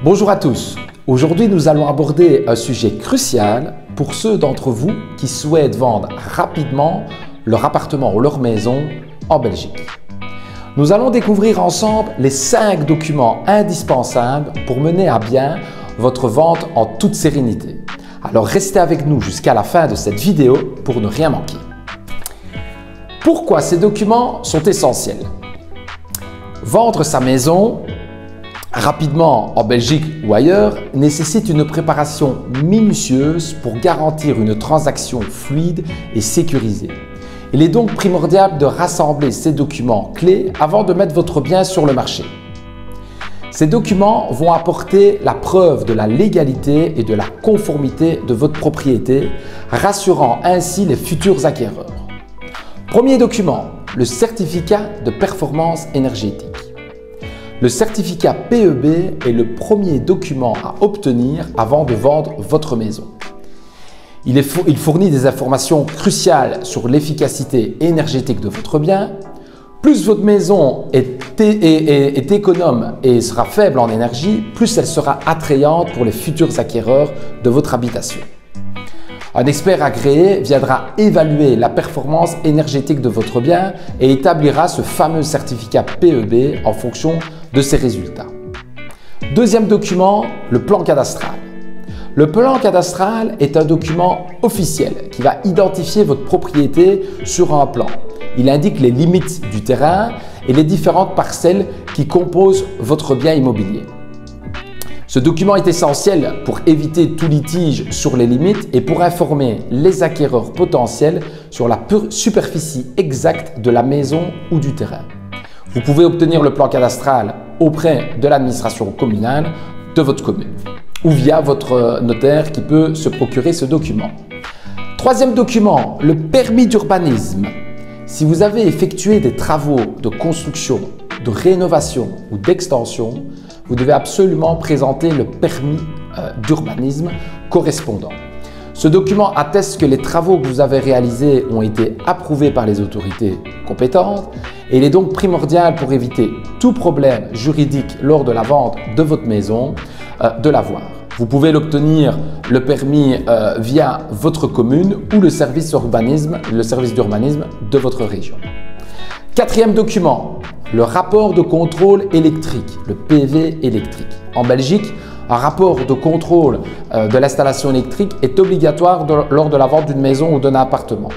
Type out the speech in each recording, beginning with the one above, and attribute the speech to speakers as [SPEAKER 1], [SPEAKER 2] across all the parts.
[SPEAKER 1] Bonjour à tous. Aujourd'hui, nous allons aborder un sujet crucial pour ceux d'entre vous qui souhaitent vendre rapidement leur appartement ou leur maison en Belgique. Nous allons découvrir ensemble les 5 documents indispensables pour mener à bien votre vente en toute sérénité. Alors restez avec nous jusqu'à la fin de cette vidéo pour ne rien manquer. Pourquoi ces documents sont essentiels? Vendre sa maison rapidement en Belgique ou ailleurs nécessite une préparation minutieuse pour garantir une transaction fluide et sécurisée. Il est donc primordial de rassembler ces documents clés avant de mettre votre bien sur le marché. Ces documents vont apporter la preuve de la légalité et de la conformité de votre propriété, rassurant ainsi les futurs acquéreurs. Premier document, le certificat de performance énergétique. Le certificat PEB est le premier document à obtenir avant de vendre votre maison. Il fournit des informations cruciales sur l'efficacité énergétique de votre bien. Plus votre maison est économe et sera faible en énergie, plus elle sera attrayante pour les futurs acquéreurs de votre habitation. Un expert agréé viendra évaluer la performance énergétique de votre bien et établira ce fameux certificat PEB en fonction de ses résultats. Deuxième document, le plan cadastral. Le plan cadastral est un document officiel qui va identifier votre propriété sur un plan. Il indique les limites du terrain et les différentes parcelles qui composent votre bien immobilier. Ce document est essentiel pour éviter tout litige sur les limites et pour informer les acquéreurs potentiels sur la superficie exacte de la maison ou du terrain. Vous pouvez obtenir le plan cadastral auprès de l'administration communale de votre commune ou via votre notaire qui peut se procurer ce document. Troisième document, le permis d'urbanisme. Si vous avez effectué des travaux de construction, de rénovation ou d'extension, vous devez absolument présenter le permis d'urbanisme correspondant. Ce document atteste que les travaux que vous avez réalisés ont été approuvés par les autorités compétentes et il est donc primordial pour éviter tout problème juridique lors de la vente de votre maison de l'avoir. Vous pouvez l'obtenir le permis via votre commune ou le service d'urbanisme de votre région. Quatrième document, le rapport de contrôle électrique, le PV électrique. En Belgique, un rapport de contrôle de l'installation électrique est obligatoire lors de la vente d'une maison ou d'un appartement.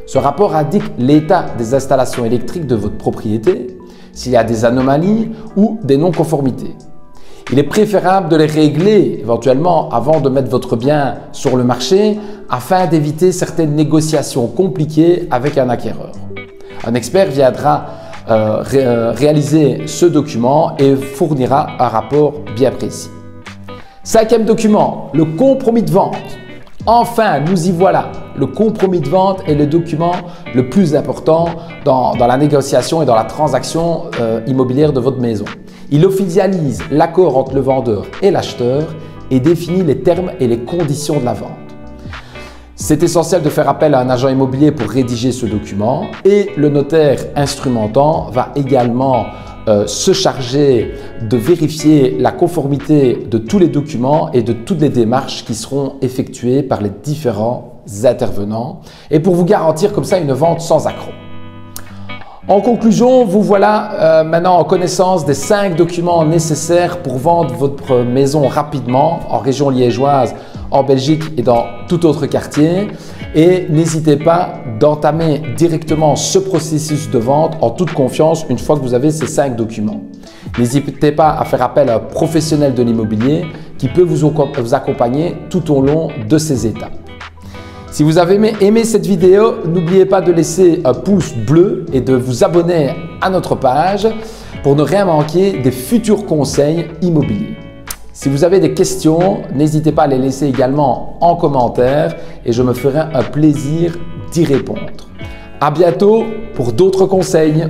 [SPEAKER 1] Ce rapport indique l'état des installations électriques de votre propriété, s'il y a des anomalies ou des non-conformités. Il est préférable de les régler éventuellement avant de mettre votre bien sur le marché afin d'éviter certaines négociations compliquées avec un acquéreur. Un expert viendra réaliser ce document et fournira un rapport bien précis. Cinquième document, le compromis de vente. Enfin, nous y voilà. Le compromis de vente est le document le plus important dans la négociation et dans la transaction immobilière de votre maison. Il officialise l'accord entre le vendeur et l'acheteur et définit les termes et les conditions de la vente. C'est essentiel de faire appel à un agent immobilier pour rédiger ce document et le notaire instrumentant va également se charger de vérifier la conformité de tous les documents et de toutes les démarches qui seront effectuées par les différents intervenants et pour vous garantir comme ça une vente sans accroc. En conclusion, vous voilà maintenant en connaissance des 5 documents nécessaires pour vendre votre maison rapidement en région liégeoise, en Belgique et dans tout autre quartier. Et n'hésitez pas d'entamer directement ce processus de vente en toute confiance une fois que vous avez ces 5 documents. N'hésitez pas à faire appel à un professionnel de l'immobilier qui peut vous accompagner tout au long de ces étapes. Si vous avez aimé cette vidéo, n'oubliez pas de laisser un pouce bleu et de vous abonner à notre page pour ne rien manquer des futurs conseils immobiliers. Si vous avez des questions, n'hésitez pas à les laisser également en commentaire et je me ferai un plaisir d'y répondre. À bientôt pour d'autres conseils.